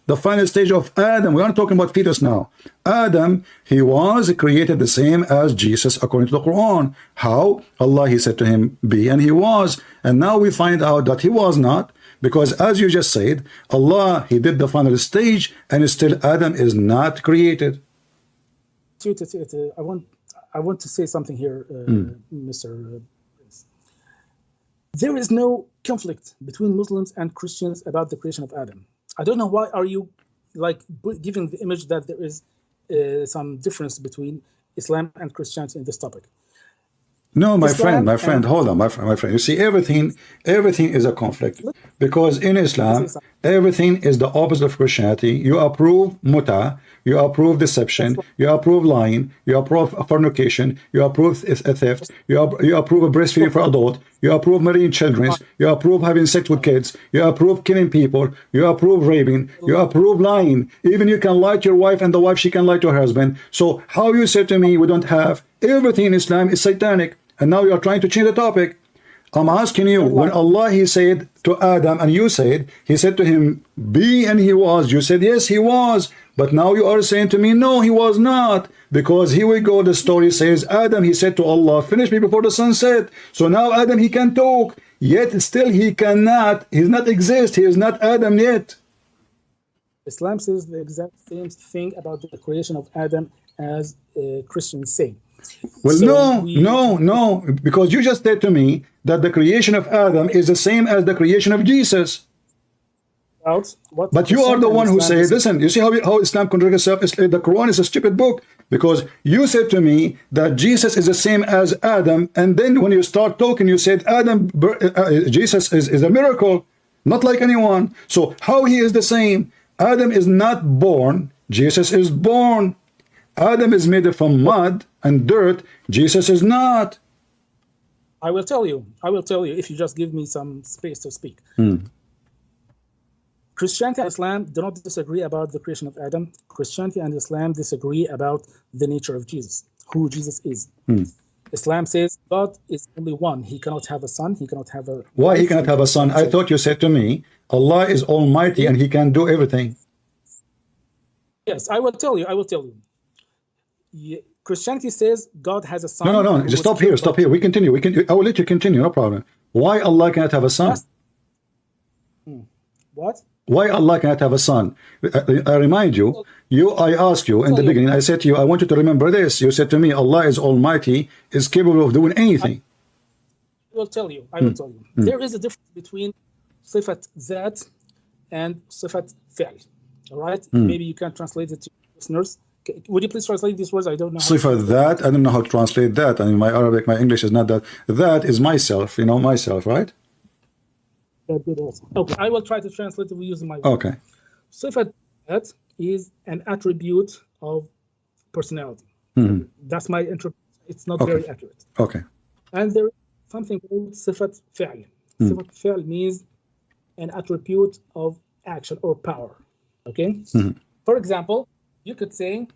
of Adam. We aren't talking about fetus now. Adam, he was created the same as Jesus according to the Quran. How? Allah, he said to him, be, and he was. And now we find out that he was not, because as you just said, Allah, he did the final stage, and still Adam is not created. I want to say something here, Mr. Prince. There is no conflict between Muslims and Christians about the creation of Adam. I don't know why are you like giving the image that there is some difference between Islam and Christianity in this topic. No, my friend, hold on, my friend. You see, everything is a conflict, because in Islam, everything is the opposite of Christianity. You approve muta, you approve deception, you approve lying, you approve fornication, you approve theft, you approve a breastfeeding for adult, you approve marrying children, you approve having sex with kids, you approve killing people, you approve raping, you approve lying. Even you can lie to your wife, and the wife, she can lie to her husband. So how you say to me we don't have everything in Islam is satanic? And now you are trying to change the topic. I'm asking you, when Allah, he said to Adam, and you said, he said to him, be, and he was. You said, yes, he was. But now you are saying to me, no, he was not. Because here we go, the story says, Adam, he said to Allah, finish me before the sun set. So now Adam, he can talk. Yet still he cannot, he does not exist. He is not Adam yet. Islam says the exact same thing about the creation of Adam as Christians say. Well, so no, because you just said to me that the creation of Adam is the same as the creation of Jesus. But you are the one who said, listen, you see how Islam contradicts itself? The Quran is a stupid book, because you said to me that Jesus is the same as Adam, and then when you start talking, you said Jesus is a miracle, not like anyone. So how he is the same? Adam is not born, Jesus is born. Adam is made from mud and dirt. Jesus is not. I will tell you if you just give me some space to speak. Christianity and Islam do not disagree about the creation of Adam. Christianity and Islam disagree about the nature of Jesus, who Jesus is. Islam says God is only one. He cannot have a son. He cannot have a... Why he cannot have a son? I thought you said to me, Allah is almighty and he can do everything. Yes, I will tell you. Christianity says God has a son. No. Just stop here. We continue. I will let you continue. No problem. Why Allah cannot have a son? What? Why Allah cannot have a son? I remind you. I asked you in the beginning. I said to you, I want you to remember this. You said to me, Allah is Almighty, is capable of doing anything. I will tell you. There is a difference between sifat zat and sifat fi'l. All right. Maybe you can translate it to listeners. Would you please translate these words? I don't know. Sifa that, I don't know how to translate that. I mean, my Arabic, my English is not that. That is myself, you know, myself, right? Okay, I will try to translate it using my words. Okay. Sifa that is an attribute of personality. That's my interpretation. It's not very accurate. Okay. And there is something called sifat fi'l. Sifat fi'l means an attribute of action or power. Okay? For example, you could say,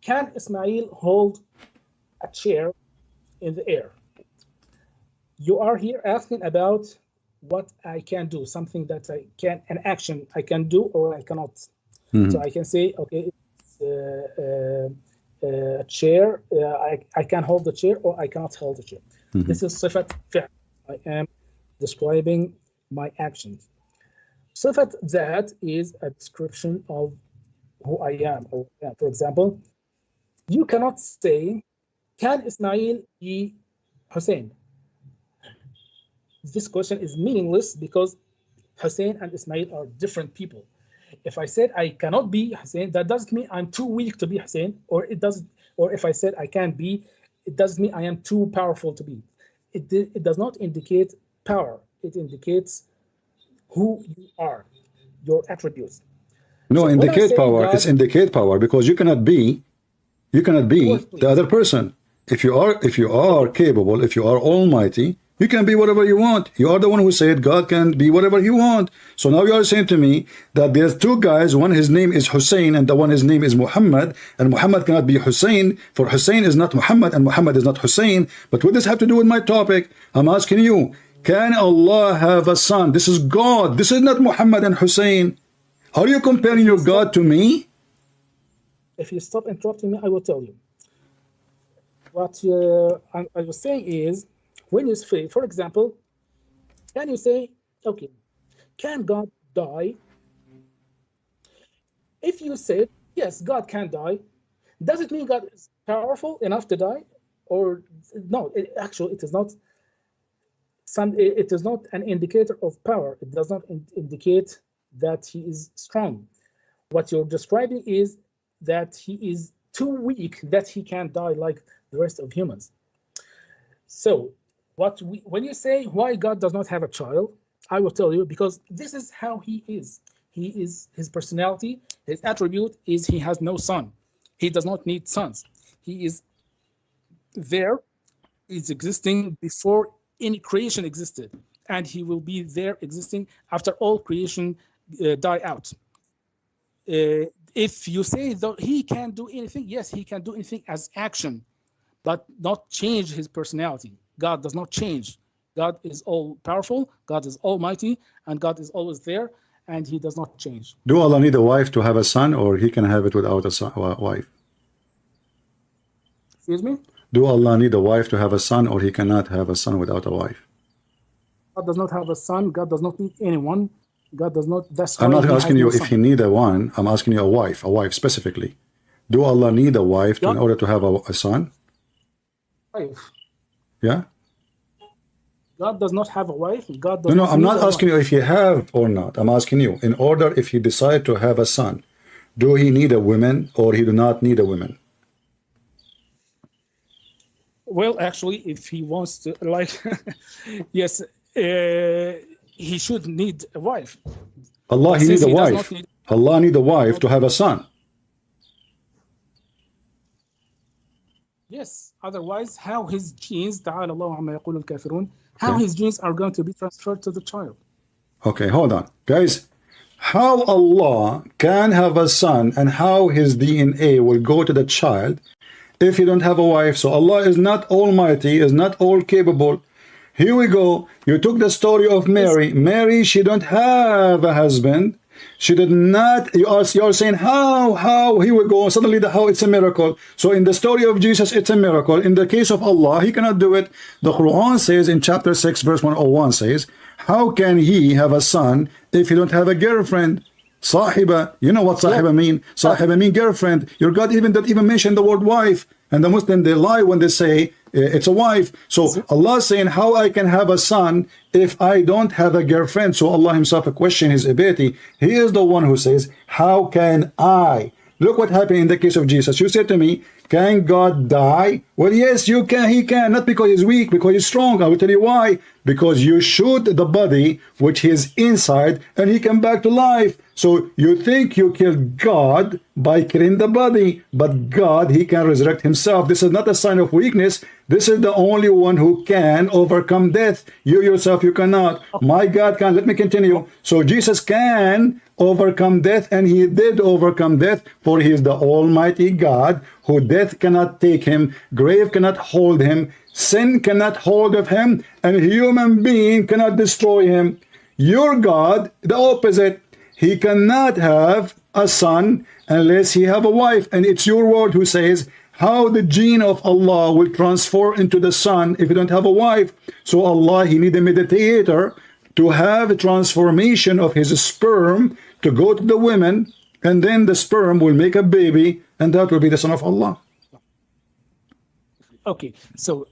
can Ismail hold a chair in the air? You are here asking about what I can do, something that I can, an action I can do or I cannot. So I can say, okay, it's a chair, I can hold the chair or I cannot hold the chair. This is sifat fi'l. I am describing my actions. Sifat that is a description of who I am. For example, you cannot say, can Ismail be Hussein? This question is meaningless because Hussein and Ismail are different people. If I said I cannot be Hussein, that doesn't mean I'm too weak to be Hussein, or if I said I can't be, it doesn't mean I am too powerful to be. It does not indicate power. It indicates who you are, your attributes. No, So indicate power. God, It's indicate power because you cannot be the other person. If you are capable, if you are almighty, you can be whatever you want. You are the one who said God can be whatever you want. So now you are saying to me that there's two guys, one his name is Hussein and the one his name is Muhammad, and Muhammad cannot be Hussein, for Hussein is not Muhammad and Muhammad is not Hussein. But what does have to do with my topic? I'm asking you, can Allah have a son? This is God. This is not Muhammad and Hussein. Are you comparing your God to me? if you stop interrupting me, I will tell you. What I was saying is, when you say, for example, can you say, okay, can God die? If you say, yes, God can die, does it mean God is powerful enough to die? Or no, actually, it is not. It is not an indicator of power. It does not indicate that he is strong. What you're describing is that he is too weak that he can't die like the rest of humans. So when you say why God does not have a child, I will tell you, because this is how he is. His personality, his attribute is he has no son. He does not need sons. He is there, is existing before any creation existed, and he will be there existing after all creation die out. If you say that he can do anything, yes, he can do anything as action, but not change his personality. God does not change. God is all powerful, God is almighty, and God is always there, and he does not change. Do Allah need a wife to have a son, or he can have it without a son, wife? Excuse me? Do Allah need a wife to have a son, or he cannot have a son without a wife? God does not have a son. God does not need anyone. God does not. That's I'm why not he asking has you no if son. he need a one. I'm asking you a wife specifically. Do Allah need a wife in order to have a son? Wife. Yeah? God does not have a wife. God does No, not I'm need not a asking you if you have or not. I'm asking you, in order if he decide to have a son, do he need a woman or he do not need a woman? Well, actually, if he wants to, like, yes, he should need a wife. Allah, But he since need a he does wife. not need- Allah need a wife to have a son. Yes, otherwise, how his genes, تعالى الله عما يقول الكافرون, how his genes are going to be transferred to the child? Okay, hold on. Guys, how Allah can have a son and how his DNA will go to the child if he don't have a wife? So Allah is not almighty, is not all capable. Here we go. You took the story of Mary. Mary, she don't have a husband. She did not. You are saying how? Here we go. Suddenly how it's a miracle. So in the story of Jesus, it's a miracle. In the case of Allah, he cannot do it. The Quran says in chapter 6 verse 101 says, how can he have a son if he don't have a girlfriend? Sahiba, you know what sahiba mean? Sahiba mean girlfriend. Your God even don't even mention the word wife. And the Muslim, they lie when they say it's a wife. So Allah is saying, how I can have a son if I don't have a girlfriend? So Allah himself question his ability. He is the one who says, how can I Look what happened in the case of Jesus. You said to me, can God die? Well, yes, you can. He can. Not because he's weak, because he's strong. I will tell you why. Because you shoot the body, which is inside, and he came back to life. So you think you killed God by killing the body, but God, he can resurrect himself. This is not a sign of weakness. This is the only one who can overcome death. You yourself, you cannot. My God can. Let me continue. So Jesus can overcome death, and he did overcome death, for he is the Almighty God, who death cannot take him, grave cannot hold him, sin cannot hold of him, and a human being cannot destroy him. Your God, the opposite. He cannot have a son unless he have a wife. And it's your word who says how the gene of Allah will transfer into the son if you don't have a wife. So Allah, he need a mediator to have a transformation of his sperm to go to the women, and then the sperm will make a baby, and that will be the son of Allah. Okay, so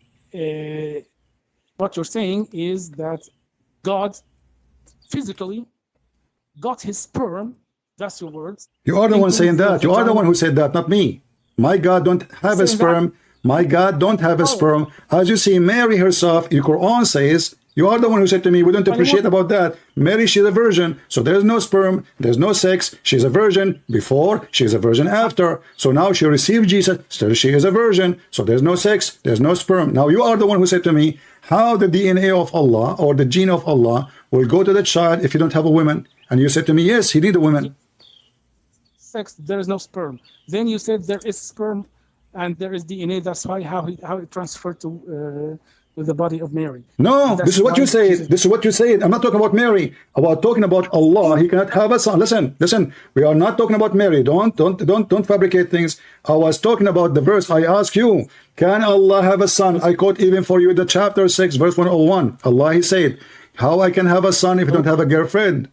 what you're saying is that God physically got his sperm. That's your words. You are the one saying that. You are the one who said that, not me. My God don't have a sperm. My God don't have a sperm. As you see, Mary herself, in Quran says, you are the one who said to me, we don't appreciate about that. Mary, she's a virgin. So there's no sperm. There's no sex. She's a virgin before. She's a virgin after. So now she received Jesus. Still she is a virgin. So there's no sex. There's no sperm. Now you are the one who said to me, how the DNA of Allah or the gene of Allah will go to the child if you don't have a woman. And you said to me, yes, he need a woman. Sex, there is no sperm. Then you said there is sperm and there is DNA. That's why how it transferred to the body of Mary. No, this is what you said. This is what you said. I'm not talking about Mary. About talking about Allah. He cannot have a son. Listen. We are not talking about Mary. Don't fabricate things. I was talking about the verse. I ask you, can Allah have a son? I quote even for you the chapter 6, verse 101. Allah, he said, how I can have a son if you don't have a girlfriend?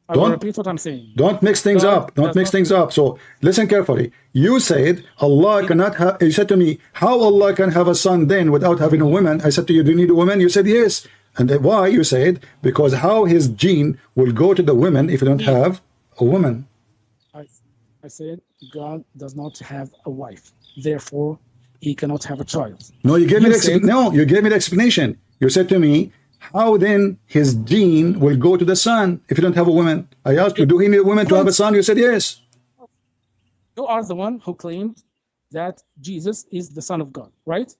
I will repeat what I'm saying. Don't mix things up. Don't mix things up. So listen carefully. You said Allah cannot have. You said to me, how Allah can have a son then without having a woman? I said to you, do you need a woman? You said yes. And why? You said because how his gene will go to the women if you don't have a woman. I said God does not have a wife, therefore he cannot have a child. No, you gave me you gave me the explanation. You said to me, how then his gene will go to the son if you don't have a woman? I asked you, do he need a woman to have a son? You said yes. You are the one who claimed that Jesus is the Son of God, right?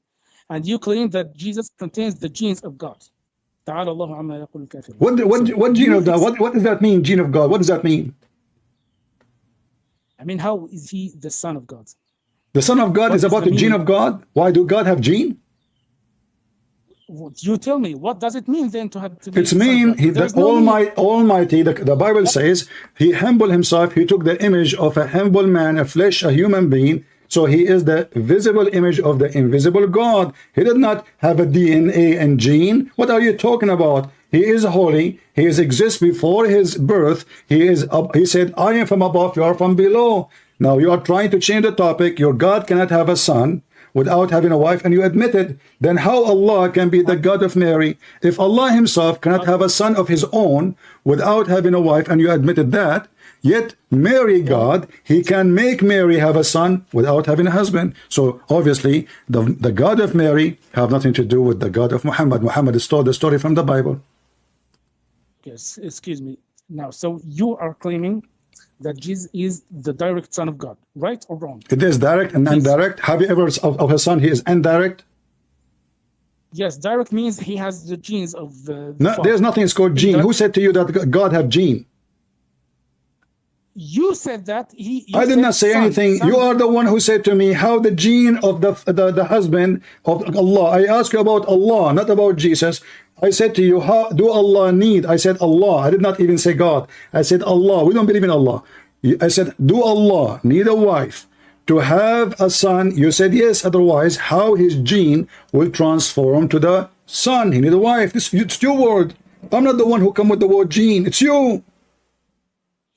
And you claim that Jesus contains the genes of God. What gene of God? What does that mean, gene of God? What does that mean? I mean, how is he the Son of God? The Son of God is about the gene of God? Why do God have gene? You tell me, what does it mean then to have to be? It's mean he, the Almighty, the Bible says, he humbled himself, he took the image of a humble man, a flesh, a human being. So he is the visible image of the invisible God. He did not have a DNA and gene. What are you talking about? He is holy. He exists before his birth. He said, I am from above, you are from below. Now you are trying to change the topic. Your God cannot have a son without having a wife, and you admit it. Then how Allah can be the God of Mary? If Allah himself cannot have a son of his own without having a wife, and you admitted that, yet Mary, God, he can make Mary have a son without having a husband. So obviously the God of Mary have nothing to do with the God of Muhammad. Muhammad is told the story from the Bible. Yes, excuse me. Now, so you are claiming that Jesus is the direct Son of God, right or wrong? It is direct and indirect. Have you ever of a son he is indirect? Yes, direct means he has the genes of the no, there's nothing called gene. Who said to you that God have gene? You said that I did not say anything. You are the one who said to me how the gene of the husband of Allah. I asked you about Allah, not about Jesus. I said to you, how do Allah need? I said Allah. I did not even say God. I said Allah. We don't believe in Allah. I said, do Allah need a wife to have a son? You said yes. Otherwise, how his gene will transform to the son? He need a wife. It's your word. I'm not the one who come with the word gene. It's you.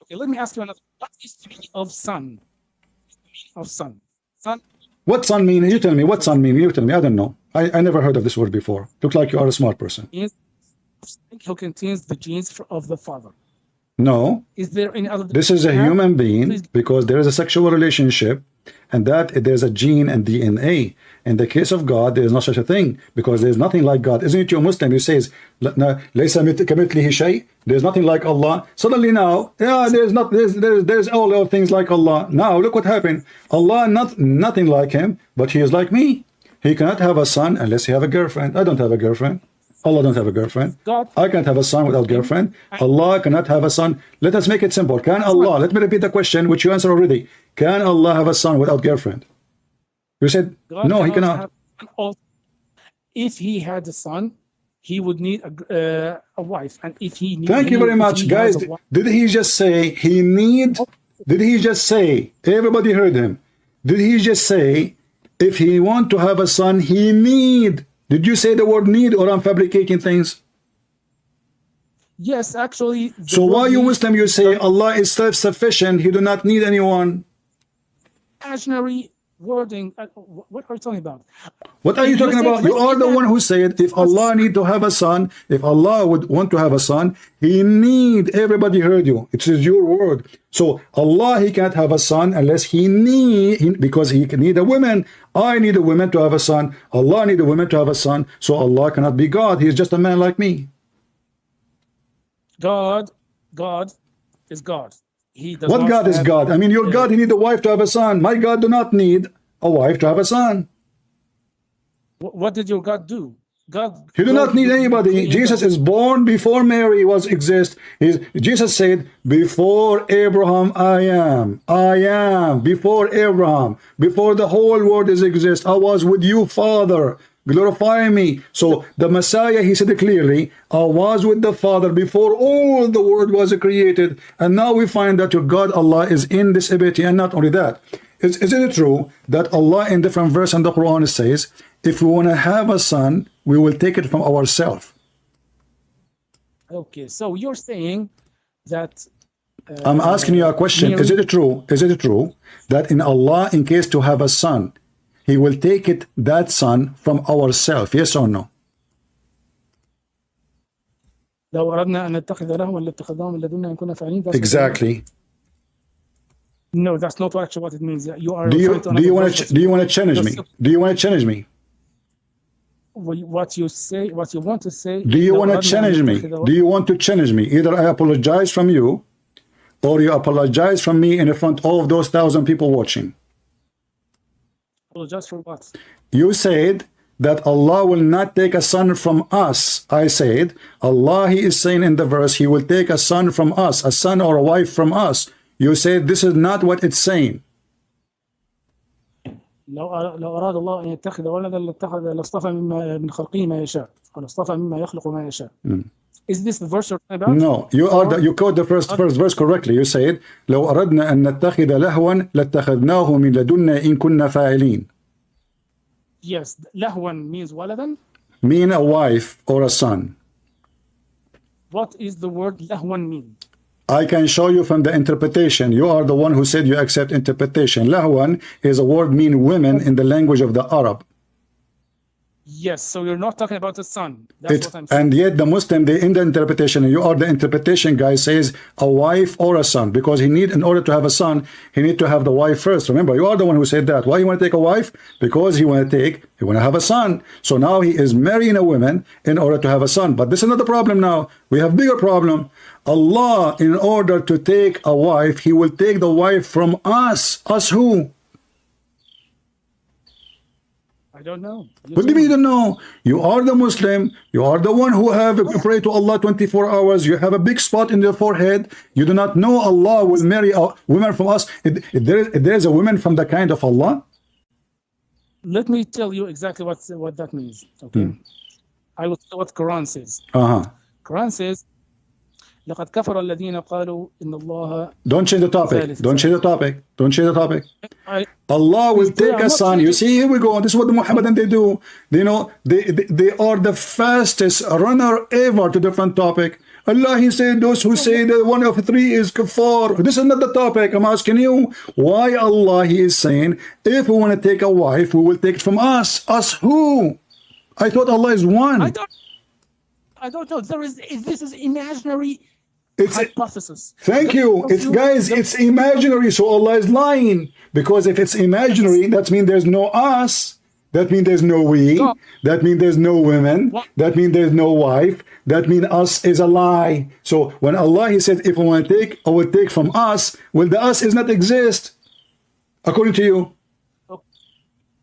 Okay, let me ask you another. What is the meaning of son? Of son. Son. What son mean? You tell me. What son mean? You tell me. I don't know. I never heard of this word before. Look like you are a smart person. Who contains the genes of the father. No. Is there any other? This is a human being because there is a sexual relationship, and that there's a gene and DNA. In the case of God, there is no such a thing because there is nothing like God. Isn't it you Muslim who says, there's nothing like Allah? Suddenly now, yeah, there's all things like Allah. Now look what happened. Allah nothing like him, but he is like me. He cannot have a son unless he have a girlfriend. I don't have a girlfriend. Allah don't have a girlfriend. God. I can't have a son without girlfriend. Allah cannot have a son. Let us make it simple. Can Allah, let me repeat the question which you answered already. Can Allah have a son without girlfriend? You said, God no, he cannot. If he had a son, he would need a wife. And if he needs, thank you very much, guys. Did he just say he need? Did he just say, everybody heard him? Did he just say, if he want to have a son, he need? Did you say the word need, or I'm fabricating things? Yes, actually. So why you Muslim, you say Allah is self-sufficient, he do not need anyone? Imaginary wording. What are you talking about? What are you talking about? You are the one who said if Allah need to have a son, if Allah would want to have a son, he need. Everybody heard you. It is your word. So Allah, he can't have a son unless he need, because he can need a woman. I need a woman to have a son. Allah need a woman to have a son. So Allah cannot be God. He is just a man like me. God is God. He does what not God is God? I mean, your God, he need a wife to have a son. My God do not need a wife to have a son. What did your God do? He do not need anybody. Jesus is born before Mary was exist. Jesus said, before Abraham I am. I am before Abraham. Before the whole world is exist. I was with you, Father. Glorify me. So the Messiah, he said clearly, I was with the Father before all the world was created. And now we find that your God Allah is in this ability. And not only that, is it true that Allah in different verse in the Quran says, if we want to have a son, we will take it from ourselves? Okay, so you're saying that I'm asking you a question. Is it true? Is it true that in Allah, in case to have a son, he will take it, that son, from ourselves? Yes or no? Exactly. No, that's not actually what it means. You are. Do you want to challenge me? Do you want to challenge me? What you say, what you want to say. Do you want to challenge me? Do you want to challenge me? Either I apologize from you, or you apologize from me in front of those 1,000 people watching. Apologize for what? You said that Allah will not take a son from us. I said, Allah, he is saying in the verse, he will take a son from us, a son or a wife from us. You said this is not what it's saying. لو أراد الله أن يتخذ ولدا لاصطفى من خلقه ما يشاء أو لاصطفى مما يخلق ما يشاء. Is this the verse you're talking about? No, you quote the first verse correctly. You said لو أردنا أن نتخذ لهوا لاتخذناه من لدنا إن كنا فاعلين. Yes, لهوا means ولدا. Mean a wife or a son. What is the word لهوا mean? I can show you from the interpretation. You are the one who said you accept interpretation. Lahwan is a word mean women in the language of the Arab. Yes, so you're not talking about the son. That's what I'm saying. And yet the Muslim, they in the interpretation, you are the interpretation guy, says a wife or a son, because he need, in order to have a son, he need to have the wife first. Remember, you are the one who said that. Why you want to take a wife? Because he want to have a son. So now he is marrying a woman in order to have a son. But this is not the problem now. We have bigger problem. Allah, in order to take a wife, he will take the wife from us. Us who? I don't know. What do you mean you don't know? You are the Muslim. You are the one who have pray to Allah 24 hours. You have a big spot in your forehead. You do not know Allah will marry a woman from us. There is a woman from the kind of Allah. Let me tell you exactly what that means. Okay. I will tell you what Quran says. Quran says, لقد كفر الذين قالوا إن الله. Don't change the topic. Don't change the topic. Don't change the topic. Allah will take a son. You see, here we go. This is what the Muhammadan they do. You know, they are the fastest runner ever to different topic. Allah, he said, those who say that one of three is kafar. This is not the topic. I'm asking you, why Allah, he is saying, if we want to take a wife, we will take it from us. Us who? I thought Allah is one. I don't know. This is imaginary It's hypothesis. thank you. It's guys, it's imaginary, so Allah is lying. Because if it's imaginary, that means there's no us. That means there's no we. That means there's no women. That means there's no wife. That means us is a lie. So when Allah, He said, if I want to take, I will take from us. Well, the us is not exist, according to you.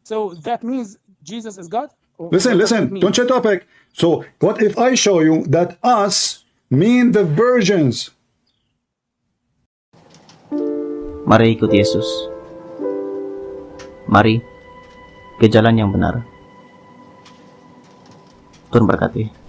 So that means Jesus is God? Listen, don't change topic. So what if I show you that us mean the virgins? Mari ikut Yesus. Mari ke jalan yang benar. Tuhan berkati.